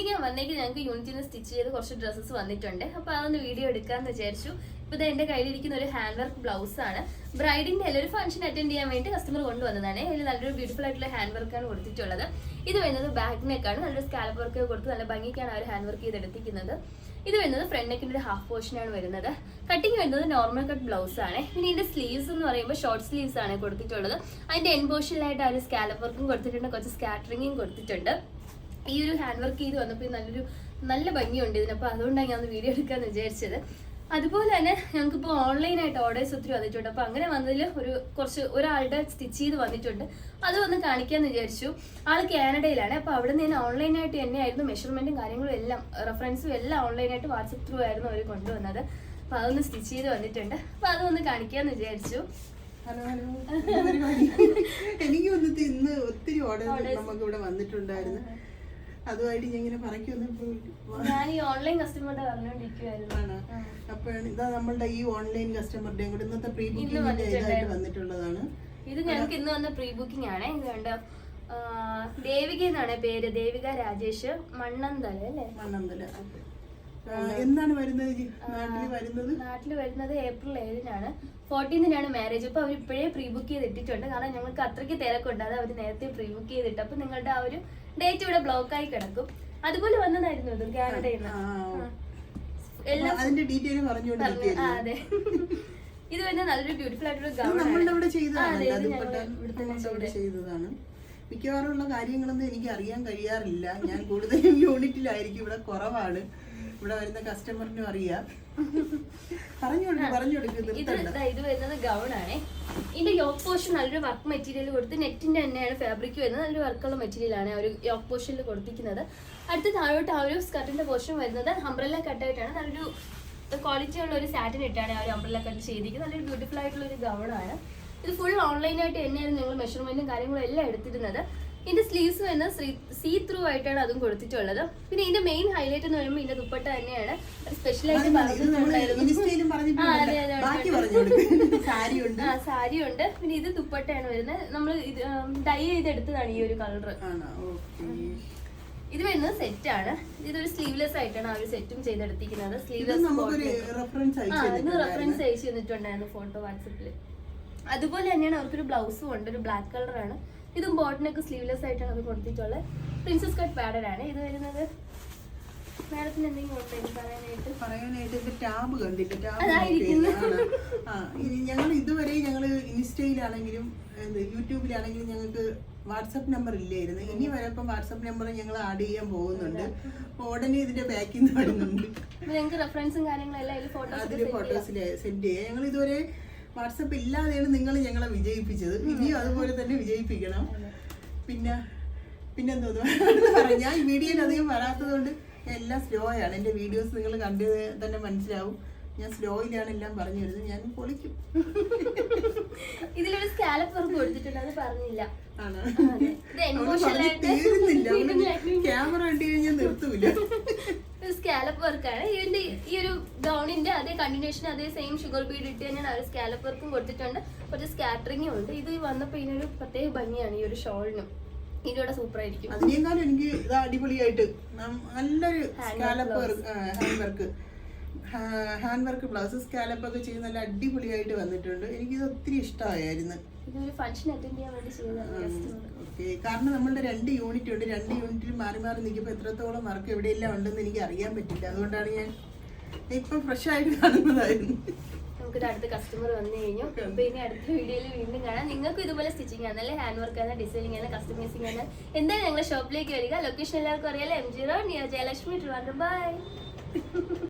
ഇന്ന് ഞാൻ വന്നേക്ക് ഞങ്ങൾക്ക് യൂണിറ്റിൽ നിന്ന് സ്റ്റിച്ച് ചെയ്ത് കുറച്ച് ഡ്രസ്സസ് വന്നിട്ടുണ്ട്. അപ്പോൾ അതൊന്ന് വീഡിയോ എടുക്കാമെന്ന് വിചാരിച്ചു. ഇപ്പോൾ ഇത് എൻ്റെ കയ്യിലിരിക്കുന്ന ഒരു ഹാൻഡ് വർക്ക് ബ്ലൗസ് ആണ്. ബ്രൈഡിൻ്റെ ഒരു ഫംഗ്ഷൻ അറ്റൻഡ് ചെയ്യാൻ വേണ്ടി കസ്റ്റമർ കൊണ്ടുവന്നതാണ്. അതിൽ നല്ലൊരു ബ്യൂട്ടിഫുൾ ആയിട്ടുള്ള ഹാൻഡ് വർക്കാണ് കൊടുത്തിട്ടുള്ളത്. ഇത് വരുന്നത് ബാക്ക് നെക്കാണ്. നല്ലൊരു സ്കാലപ്പ് വർക്ക് കൊടുത്ത് നല്ല ഭംഗിക്കാണ് അവർ ഹാൻഡ് വർക്ക് ചെയ്തെടുത്തിരിക്കുന്നത്. ഇത് വരുന്നത് ഫ്രണ്ട് നെക്കിൻ്റെ ഒരു ഹാഫ് പോർഷനാണ് വരുന്നത്. കട്ടിങ് വരുന്നത് നോർമൽ കട്ട് ബ്ലൗസ് ആണ്. പിന്നെ ഇതിൻ്റെ സ്ലീവ്സ് എന്ന് പറയുമ്പോൾ ഷോർട്ട് സ്ലീവ്സ് ആണ് കൊടുത്തിട്ടുള്ളത്. അതിൻ്റെ എൻ പോർഷനിലായിട്ട് ആ ഒരു സ്കാലപ്പ് വർക്കും കൊടുത്തിട്ടുണ്ട്, കുറച്ച് സ്കാറ്ററിങ്ങും കൊടുത്തിട്ടുണ്ട്. ഈ ഒരു ഹാൻഡ് വർക്ക് ചെയ്ത് വന്നപ്പോൾ നല്ല ഭംഗിയുണ്ട് ഇതിന്. അപ്പോൾ അതുകൊണ്ടാണ് ഞാൻ ഒന്ന് വീഡിയോ എടുക്കാമെന്ന് വിചാരിച്ചത്. അതുപോലെ തന്നെ ഞങ്ങൾക്കിപ്പോൾ ഓൺലൈനായിട്ട് ഓർഡേഴ്സ് ഒത്തിരി വന്നിട്ടുണ്ട്. അപ്പോൾ അങ്ങനെ വന്നതിൽ ഒരാളുടെ സ്റ്റിച്ച് ചെയ്ത് വന്നിട്ടുണ്ട്. അത് ഒന്ന് കാണിക്കാമെന്ന് വിചാരിച്ചു. ആൾ കാനഡയിലാണ്. അപ്പോൾ അവിടെ നിന്ന് ഓൺലൈനായിട്ട് തന്നെയായിരുന്നു മെഷർമെൻറ്റും കാര്യങ്ങളും എല്ലാം റെഫറൻസും എല്ലാം ഓൺലൈനായിട്ട് വാട്സപ്പ് ത്രൂ ആയിരുന്നു അവർ കൊണ്ടുവന്നത്. അപ്പോൾ അതൊന്ന് സ്റ്റിച്ച് ചെയ്ത് വന്നിട്ടുണ്ട്. അപ്പോൾ അതൊന്ന് കാണിക്കാമെന്ന് വിചാരിച്ചു. ഹലോ എനിക്ക് വന്നിട്ട് ഇന്ന് ഒത്തിരി ഓർഡേഴ്സ് നമുക്ക് ഇവിടെ വന്നിട്ടുണ്ടായിരുന്നു. അതുമായിട്ട് ഞാൻ ഇങ്ങനെ ഞാൻ ഈ ഓൺലൈൻ കസ്റ്റമറുടെ പറഞ്ഞുകൊണ്ടിരിക്കുവായിരുന്നു. അപ്പോഴാണ് ഇതാ നമ്മളുടെ ഈ ഓൺലൈൻ കസ്റ്റമറുടെ കൂടെ ഇന്നത്തെ പ്രീ ബുക്കിംഗ് ഇതായിട്ട് വന്നിട്ടുള്ളതാണ്. ഇത് ഞങ്ങൾക്ക് ഇന്ന് വന്ന പ്രീ ബുക്കിംഗ് ആണ്. ഇത് കണ്ടോ, ദേവിക എന്നാണ് പേര്, ദേവിക രാജേഷ്, മണ്ണന്തല അല്ലേ? മണ്ണന്തല. എന്താണ് വരുന്നത് നാട്ടിൽ വരുന്നത് ഏപ്രിൽ 7-നാണ്. 14-നാണ് മാരേജ്. അപ്പൊ അവർ ഇപ്പോഴേ പ്രീ ബുക്ക് ചെയ്തിട്ടിട്ടുണ്ട്. കാരണം ഞങ്ങൾക്ക് അത്രയ്ക്ക് തിരക്കുണ്ട്. അത് അവർ നേരത്തെ പ്രീ ബുക്ക് ചെയ്തിട്ട് അപ്പൊ നിങ്ങളുടെ ആ ഒരു ഡേറ്റ് ഇവിടെ ബ്ലോക്ക് ആയി കിടക്കും. അതുപോലെ വന്നതായിരുന്നു ഇത് കാനഡയിൽ നിന്ന്. അതെ, ഇത് വരുന്നത് നല്ലൊരു ബ്യൂട്ടിഫുൾ ആയിട്ടൊരു ചെയ്തതാണ്. മിക്കവാറുള്ള കാര്യങ്ങളൊന്നും എനിക്ക് അറിയാൻ കഴിയാറില്ല. ഞാൻ കൂടുതലും യൂണിറ്റിലായിരിക്കും, ഇവിടെ കുറവാണ്. ഇവിടെ വരുന്ന കസ്റ്റമറിനും അറിയാം. ഇത് വരുന്നത് ഗൗൺ ആണ്. ഇതിന്റെ യോക്ക് പോർഷൻ നല്ലൊരു വർക്ക് മെറ്റീരിയൽ കൊടുത്ത് നെറ്റിന്റെ തന്നെയാണ് ഫാബ്രിക് വരുന്നത്. നല്ലൊരു വർക്കുള്ള മെറ്റീരിയൽ ആണ് ഒരു യോക്ക് പോർഷനിൽ കൊടുത്തിരിക്കുന്നത്. അടുത്ത താഴോട്ട് ആ ഒരു സ്കർട്ടിന്റെ പോർഷൻ വരുന്നത് അംബ്രല്ല കട്ടായിട്ടാണ്. നല്ലൊരു ക്വാളിറ്റി ഉള്ള ഒരു സാറ്റിൻ ഇട്ടാണ് ആ ഒരു അംബ്രല്ല കട്ട് ചെയ്തിരിക്കുന്നത്. നല്ലൊരു ബ്യൂട്ടിഫുൾ ആയിട്ടുള്ള ഒരു ഗൗൺ ആണ്. ഇത് ഫുൾ ഓൺലൈനായിട്ട് തന്നെയാണ് ഞങ്ങൾ മെഷർമെന്റും കാര്യങ്ങളും എല്ലാം എടുത്തിരുന്നത്. ഇതിന്റെ സ്ലീവ്സ് വരുന്നത് സീ ത്രൂ ആയിട്ടാണ് അതും കൊടുത്തിട്ടുള്ളത്. പിന്നെ ഇതിന്റെ മെയിൻ ഹൈലൈറ്റ് എന്ന് പറയുമ്പോൾ ഇതിന്റെ ദുപ്പട്ട തന്നെയാണ്. സ്പെഷ്യലായിട്ട് സാരി ഉണ്ട്. പിന്നെ ഇത് ദുപ്പട്ടയാണ് വരുന്നത്. നമ്മൾ ഡൈ ചെയ്തെടുത്തതാണ് ഈ ഒരു കളർ. ഇത് വരുന്നത് സെറ്റ് ആണ്. ഇതൊരു സ്ലീവ്ലെസ് ആയിട്ടാണ് ആ ഒരു സെറ്റും ചെയ്തെടുത്തിരിക്കുന്നത്. റെഫറൻസ് അയച്ചു തന്നിട്ടുണ്ടായിരുന്നു ഫോട്ടോ വാട്സപ്പില്. അതുപോലെ തന്നെയാണ് അവർക്കൊരു ബ്ലൗസും ഉണ്ട്, ഒരു ബ്ലാക്ക് കളറാണ്. ഇതും ബോട്ടനൊക്കെ സ്ലീവ്ലെസ് ആയിട്ടാണ് അത് കൊടുത്തിട്ടുള്ളത്. പ്രിൻസസ് കട്ട് പാഡഡ് ആണ് ഇത് വരുന്നത്. മാഡത്തിന് എന്തെങ്കിലും പറയാനായിട്ട് ടാബ് കണ്ടില്ല. ഞങ്ങൾ ഇതുവരെ ഇൻസ്റ്റയിലാണെങ്കിലും യൂട്യൂബിലാണെങ്കിലും ഞങ്ങൾക്ക് വാട്സപ്പ് നമ്പർ ഇല്ലായിരുന്നു. ഇനി വരപ്പം വാട്സപ്പ് നമ്പർ ഞങ്ങൾ ആഡ് ചെയ്യാൻ പോകുന്നുണ്ട്. ഉടനെ ഇതിന്റെ ബാക്കിൽ നിന്ന് വരുന്നുണ്ട്. റെഫറൻസും കാര്യങ്ങളെല്ലാം അതിൽ ഫോട്ടോസിൽ സെൻഡ് ചെയ്യാം. ഞങ്ങൾ ഇതുവരെ വാട്സപ്പ് ഇല്ലാതെയാണ് നിങ്ങൾ ഞങ്ങളെ വിജയിപ്പിച്ചത്. ഇനിയും അതുപോലെ തന്നെ വിജയിപ്പിക്കണം. പിന്നെന്തോ ഞാൻ വീഡിയോയിൽ അധികം വരാത്തത് കൊണ്ട് എല്ലാം സ്ലോ ആണ്. എൻ്റെ വീഡിയോസ് നിങ്ങൾ കണ്ടത് തന്നെ മനസ്സിലാവും. ഞാൻ സ്ലോയിലാണ് എല്ലാം പറഞ്ഞു വരുന്നത്. ഞാൻ പൊളിക്കും. ഇതിലൊരു സ്കാലപ്പ് വർക്ക് കൊടുത്തിട്ടുണ്ട്, അത് പറഞ്ഞില്ല. തീരുന്നില്ല, ക്യാമറ കണ്ടു കഴിഞ്ഞാൽ നിർത്തൂല. സ്കാലപ്പ് വർക്കാണ് ഇതിന്റെ ഈ ഒരു ഗൗണിന്റെ അതേ കണ്ടിന്യൂഷൻ, അതേ സെയിം ഷുഗർ ബീഡ് ഇട്ട് തന്നെയാണ് ആ ഒരു സ്കാലപ്പ് വർക്കും കൊടുത്തിട്ടുണ്ട്. കുറച്ച് സ്കാറ്ററിങ്ങും ഉണ്ട്. ഇത് വന്നപ്പോ ഇതിനൊരു പ്രത്യേക ഭംഗിയാണ് ഈ ഒരു ഷോളിനും. ഇതിലൂടെ സൂപ്പർ ആയിരിക്കും. അതിനേക്കാളും എനിക്ക് ഇത് അടിപൊളിയായിട്ട് നല്ലൊരു ഹാൻഡ് വർക്ക് ബ്ലൗസ് സ്കാലപ്പ് ഒക്കെ ചെയ്ത് നല്ല അടിപൊളിയായിട്ട് വന്നിട്ടുണ്ട്. എനിക്കിത് ഒത്തിരി ഇഷ്ടമായിരുന്നു. ഇതൊരു ഫംഗ്ഷൻ അറ്റൻഡ് ചെയ്യാൻ വേണ്ടി ചെയ്തതാണ്. കാരണം നമ്മളുടെ 2 യൂണിറ്റ് ഉണ്ട്. 2 യൂണിറ്റിൽ മാറി നിൽക്കുമ്പോൾ എത്രത്തോളം വർക്ക് എവിടെയെല്ലാം ഉണ്ടെന്ന് എനിക്ക് അറിയാൻ പറ്റില്ല. അതുകൊണ്ടാണ് ഞാൻ ഇപ്പം ഫ്രഷ് ആയിട്ട് കാണുന്നതായിരുന്നു. നമുക്കിത് അടുത്ത കസ്റ്റമർ വന്നു കഴിഞ്ഞു. അപ്പോൾ ഇനി അടുത്ത വീഡിയോയിൽ വീണ്ടും കാണാം. നിങ്ങൾക്ക് ഇതുപോലെ സ്റ്റിച്ചിങ് ആണ്, അല്ലെ ഹാൻഡ് വർക്ക് ആണ്, ഡിസൈനിങ് ആണ്, കസ്റ്റമൈസിങ് ആണ്, എന്തായാലും ഞങ്ങളുടെ ഷോപ്പിലേക്ക് വരിക. ലൊക്കേഷൻ എല്ലാവർക്കും അറിയാലോ, M0 near Jayalakshmi, Trivandrum. By.